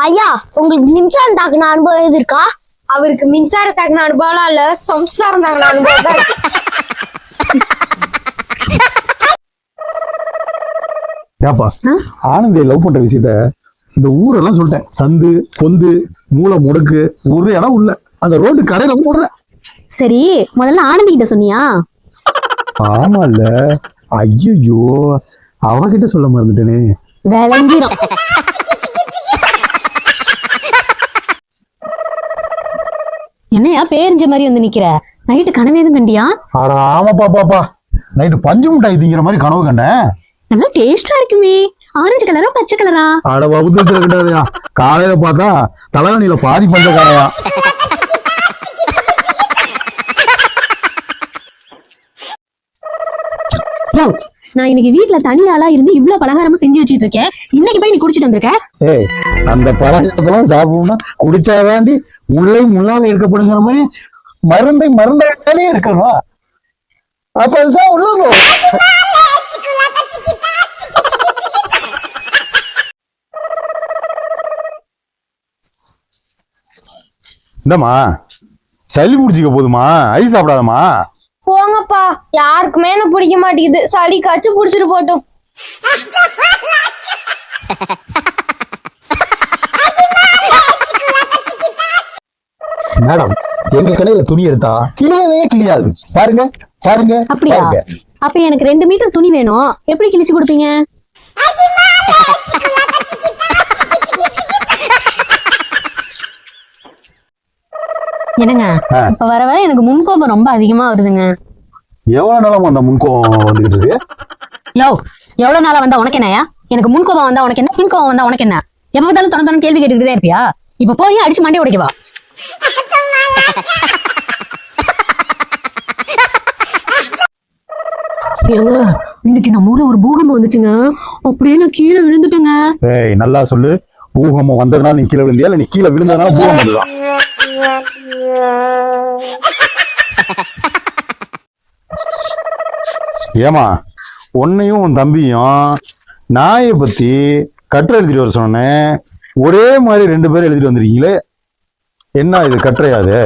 ஐயா, உங்களுக்கு மின்சாரம் தாக்குன அனுபவம் எது இருக்கா? அவருக்கு மின்சாரம் தாக்குன அனுபவம்லாம் இல்ல, சம்சாரம் தாக்குன அனுபவம் தான் இருக்கு. ஏப்பா ஆனந்தியை லவ் பண்ற விஷயத்த இந்த ஊரெல்லாம் சொல்லிட்டேன். சந்து பொந்து மூளை முடக்கு ஒரு இடம் உள்ள அந்த ரோடு கடையில போடுற. சரி, முதல்ல ஆனந்தி கிட்ட சொன்னியா? ஆமா இல்ல, ஐயோ அவகிட்ட சொல்ல மறந்துட்டேனே. விளங்கிரும். என்னையா பேரிஞ்ச மாதிரி வந்து நிக்கிற? நைட்டு கனவு எதுவும் கண்டியா? அட ஆமாப்பா பாப்பா, நைட்டு பஞ்சு மிட்டாய் திங்கிற மாதிரி கனவு கண்டேன். நல்லா டேஸ்டா இருக்குமே. ஆரஞ்சு கலரா பச்சை கலரா? அட வகுத்துல கிடையாதுயா, காலையில பார்த்தா தலைவணியில பாதி பஞ்ச காலையா. நான் இன்னைக்கு வீட்டுல தனி ஆளா இருந்து இவ்வளவு பலகாரமா செஞ்சு வச்சிட்டு இருக்கேன். இன்னைக்கு போய் நீ குடிச்சிட்டு வந்திருக்க? ஏய், அந்த பலகாரத்தெல்லாம் சாப்பிடணும்னா குடிச்சாதாண்டி முல்லை முள்ளாக எடுக்கப்படுங்கிற மாதிரி மருந்தாலே எடுக்கணும். அப்ப அதுதான் உள்ள இந்தம்மா சளி பிடிச்சிக்க போதுமா, ஐஸ் சாப்பிடாதம்மா. போங்கப்பா, யாருக்குமே என்ன பிடிக்க மாட்டேங்குது. சளி காய்ச்சி புடிச்சிட்டு போட்டும். மேடம், எங்க கடையில துணி எடுத்தா கிளியவே கிளியாது. பாருங்க பாருங்க. அப்படியா? அப்ப எனக்கு 2 மீட்டர் துணி வேணும். எப்படி கிழிச்சு கொடுப்பீங்க? என்னங்க, இப்ப வர வர எனக்கு முன்கோபம் ரொம்ப அதிகமா வருதுங்க. எவ்வளவு நாளா அந்த முன்கோபம் வந்துகிட்டு இருக்கு? எவ்வளவு நாளா வந்தா உனக்கு என்னயா? எனக்கு முன்கோபம் வந்தா உனக்கு என்ன, பின்கோபம் வந்தா உனக்கு என்ன? எப்ப பார்த்தாலும் தொடர்ந்து கேள்வி கேட்டுக்கிட்டே இருப்பியா? இப்ப போய் அடிச்சு மண்டே உடைக்கவா? இன்னைக்கு நம்ம ஊர்ல ஒரு பூகம்பம் வந்துச்சுங்க. அப்படியே நான் கீழே விழுந்துட்டேங்க. ஏய், நல்லா சொல்லு. பூகம்பம் வந்ததுனால நீ கீழே விழுந்தியா இல்ல நீ கீழே விழுந்ததுனால பூகம்பம் வந்ததா? ஏமா, உன்னையும் உன் தம்பியும் நாயை பத்தி கட்டுரை எழுதிட்டு வர சொன்னேன். ஒரே மாதிரி 2 பேரும் எழுதிட்டு வந்திருக்கீங்களே, என்ன இது கட்டுரையாது?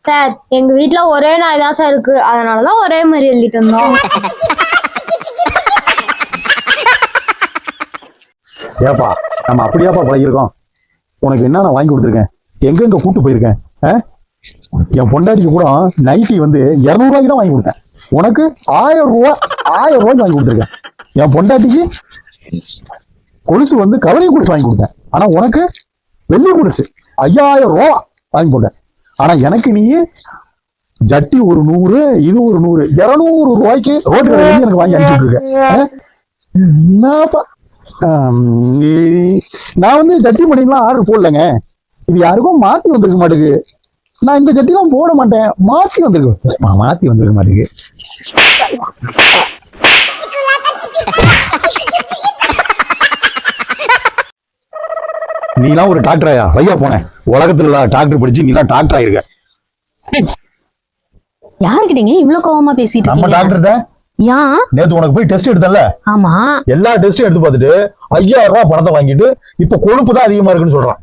சார், எங்க வீட்டுல ஒரே நாய் தான் சார் இருக்கு, அதனாலதான் ஒரே மாதிரி எழுதிட்டு இருந்தோம். ஏப்பா, நம்ம அப்படியாப்பா பழகிருக்கோம். உனக்கு என்ன நான் வாங்கி கொடுத்துருக்கேன், எங்க கூட்டு போயிருக்கேன். என் பொண்டாட்டிக்கு கூட நைட்டி வந்து 200 ரூபாய்க்கு தான் வாங்கி கொடுத்தேன். உனக்கு 1000 ரூபாய்க்கு வாங்கி கொடுத்துருக்கேன். என் பொண்டாட்டிக்கு கொலுசு வந்து கவலை கொலுசு வாங்கி கொடுத்தேன். ஆனா உனக்கு வெள்ளி கொலுசு 5000 ரூபா வாங்கி போட்டேன். ஆனா எனக்கு நீ ஜட்டி ஒரு 100, இது ஒரு 100, 200 ரூபாய்க்கு ரோட்டு கடையில எனக்கு வாங்கி அனுப்பிச்சுட்டு இருக்கேன். என்னப்பா, நான் வந்து ஜட்டி பண்ணிக்கலாம் ஆர்டர் போடலங்க. இது யாருக்கும் மாத்தி வந்திருக்க மாட்டேங்குது. நான் இந்த ஜட்டிலாம் போட மாட்டேன், மாத்தி வந்திருக்க மாட்டேங்குது. நீலாம் ஒரு டாக்டராயா? ஐயா போனேன் உலகத்துல டாக்டர் படிச்சு நீலாம் டாக்டர் ஆயிருக்க. யாருக்கிட்டீங்க இவ்வளவு கோவமா பேசிட்டு நம்ம இருக்கீங்க? டாக்டர்ட்ட நேத்து உனக்கு போய் டெஸ்ட் எடுத்தல? ஆமா. எல்லா டெஸ்டும் எடுத்து பார்த்துட்டு 5000 ரூபாய் பணத்தை வாங்கிட்டு இப்ப கொழுப்பு தான் அதிகமா இருக்குன்னு சொல்றான்.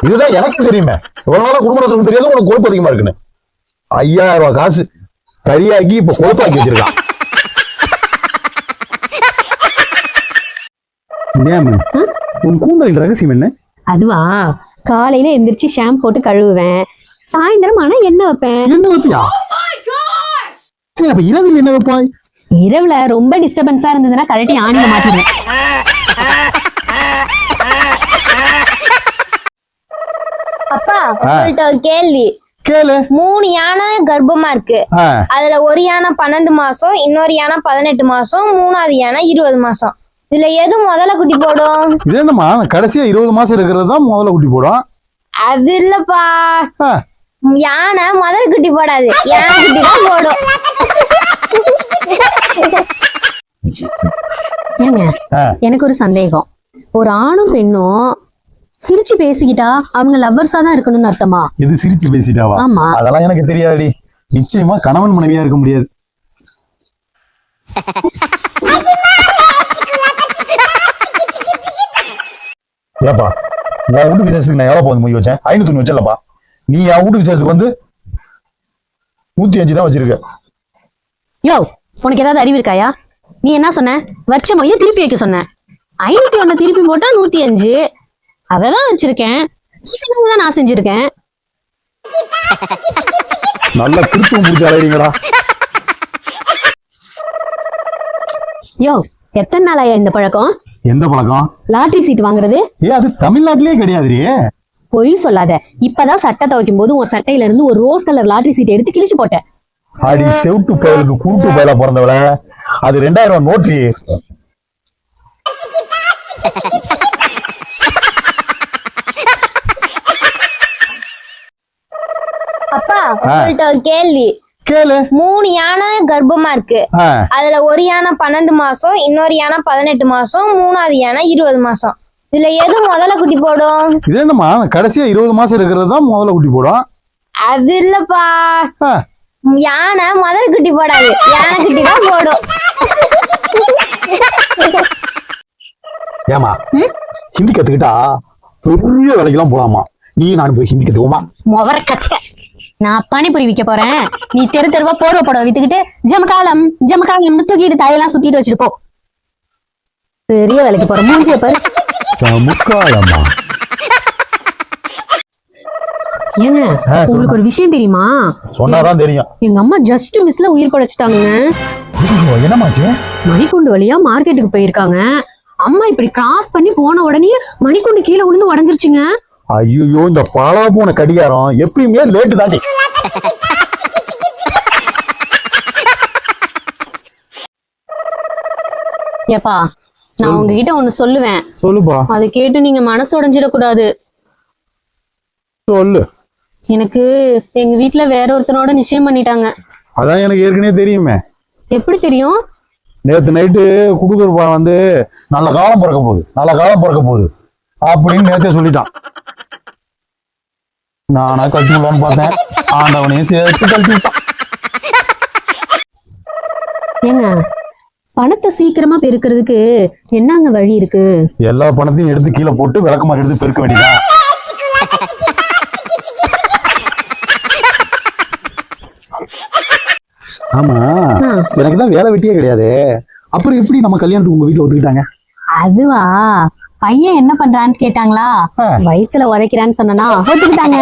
இதுதான் எனக்கு தெரியுமே, இவ்வளவு நாளா குடும்பத்துக்கு தெரியாது உனக்கு கொழுப்பு அதிகமா இருக்குன்னு. 5000 ரூபாய் காசு கரியாக்கி இப்ப கொழுப்பாக்கி வச்சிருக்கான். உன் கூந்தலின் ரகசியம் என்ன? அதுவா, காலையில எந்திரிச்சு ஷாம்பு போட்டு கழுவுவேன். சாயந்தரம் ஆனா எண்ணெய் வைப்பேன். என்ன வைப்பியா? சரி, அப்ப இரவில் என்ன வைப்பாய்? இரவுல ரொம்ப டிஸ்டர்பன்ஸா இருந்ததுன்னா கழட்டி ஆணில மாட்டிடுவேன். அப்பா, உங்கள்ட்ட ஒரு கேள்வி கேளு. 3 யானை கர்ப்பமா இருக்கு. அதுல ஒரு யானை 12 மாசம், இன்னொரு யானை 18 மாசம், 3வது யானை 20 மாசம். இதுல எது முதல்ல குட்டி போடும்? இது என்னமா, கடைசியா 20 மாசம் இருக்கிறது தான் முதல்ல குட்டி போடும். அது இல்லப்பா, யானை முதல்ல குட்டி போடாது, யானை குட்டி தான் போடும். எனக்கு ஒரு சந்தேகம். ஒரு ஆணும் பெண்ணும் சிரிச்சு பேசிக்கிட்டா அவங்க லவ்வர்ஸா தான் இருக்கணும்னு அர்த்தமா? இது சிரிச்சு பேசிட்டாவா? ஆமா. அதெல்லாம் எனக்கு தெரியாதுடி. நிச்சயமா கணவன் மனைவியா இருக்க முடியாது. ஏப்பா, உன் வீட்டு விசேஷத்துக்கு நான் எவ்வளவு போகுது மொய் வச்சேன்? 500 வச்சலப்பா. நீ என் வீட்டு விசேஷத்துக்கு வந்து 105 தான் வச்சிருக்க. யோ, உனக்கு ஏதாவது அறிவு இருக்காயா? நீ என்ன சொன்ன? வச்ச மொய்ய திருப்பி வைக்க சொன்ன. 501 திருப்பி போட்டா 105. அதெல்லாம் வச்சிருக்கேன். தான் நான் செஞ்சிருக்கேன். நல்ல திருத்தம் முடிச்சு அலைறீங்கடா. யோ, எத்தனை நாளாயா இந்த பழக்கம்? எந்த பழக்கம்? லாட்டரி சீட் வாங்குறது. அது தமிழ்நாட்டிலேயே கிடையாதுரே. பொய் சொல்லாத. இப்பதான் சட்டை துவைக்கும் போது உன் சட்டையில இருந்து ஒரு ரோஸ் கலர் லாட்டரி சீட் எடுத்து கிழிச்சு போட்டேன். அடி செவுட்டு பயலுக்கு குருட்டு பயலா பிறந்தவள. அது 2000 ரூபாய் நோட்ரி. அப்பா உங்கள்ட்ட ஒரு கேள்வி. கேளு. 3 யானை கர்ப்பமா இருக்கு. அதுல ஒரு யானை 12 மாசம், இன்னொரு யானை 18 மாசம், மூணாவது யானை 20 மாசம். இதுல எது முதல்ல குட்டி போடும்? இது என்னமா கடைசியா 20 மாசம் இருக்கிறது தான் முதல்ல குட்டி போடும்? அது இல்லப்பா, யானை முதல்ல குட்டி போடாது, யானை குட்டி தான் போடும். ஏமா ஹிந்தி கத்துக்கிட்டா பெரிய வேலைக்கெல்லாம் போலாமா? நீ நான் போய் ஹிந்தி கத்துக்கோமா? முவர கட்ட. நான் பானிபூரி விற்க போறேன். நீ தெரு தெருவா போர்வ படம் வித்துக்கிட்டு ஜமகாலம் ஜமகாலம் தூக்கிட்டு தலையெல்லாம் சுத்திட்டு வச்சுட்டு போ. பெரிய வேலைக்கு போற மூஞ்சிய பாரு. முக்காலமா? ஏங்க, உங்களுக்கு ஒரு விஷயம் தெரியுமா? சொன்னாதான் தெரியும். எங்க அம்மா ஜஸ்ட் மிஸ்ல உயிர் படைச்சிட்டாங்க. என்னமாச்சு? மணிக்குண்டு வழியா மார்க்கெட்டுக்கு போயிருக்காங்க. அம்மா இப்படி கிராஸ் பண்ணி போன உடனே மணிக்குண்டு கீழே விழுந்து உடஞ்சிருச்சுங்க. ஐயோ, இந்த பாலா போன கடிகாரம் எப்பயுமே லேட்டு தாண்டி. ஏப்பா, நான் உங்ககிட்ட ஒண்ணு சொல்லுவேன். சொல்லுப்பா. அதை கேட்டு நீங்க மனசு உடைஞ்சிடக்கூடாது. சொல்லு. எனக்கு எங்க வீட்டுல வேற ஒருத்தனோட நிச்சயம் பண்ணிட்டாங்க. அதான் எனக்கு ஏற்கனவே தெரியுமே. எப்படி தெரியும்? நேத்து நைட்டு குடுக்குறப்பா வந்து நல்ல காலம் பிறக்க போகுது, நல்ல காலம் பிறக்க போகுது அப்படின்னு நேத்தே சொல்லிட்டான். நானா கட்டி விடலான்னு பார்த்தேன், ஆண்டவனையும் சேர்த்து கட்டி விட்டான். ஏங்க, பணத்தை சீக்கிரமா பெருக்கிறதுக்கு என்னங்க வழி இருக்கு? எல்லா பணத்தையும் எடுத்து கீழே போட்டு விளக்கமாறு எடுத்து பெருக்க வேண்டியதான். ஆமா, எனக்குதான் வேலை வெட்டியே கிடையாது. அப்புறம் எப்படி நம்ம கல்யாணத்துக்கு உங்க வீட்டுல ஒத்துக்கிட்டாங்க? அதுவா, பையன் என்ன பண்றான்னு கேட்டாங்களா, வயித்துல உதைக்கிறான்னு சொன்னா ஒத்துக்கிட்டாங்க.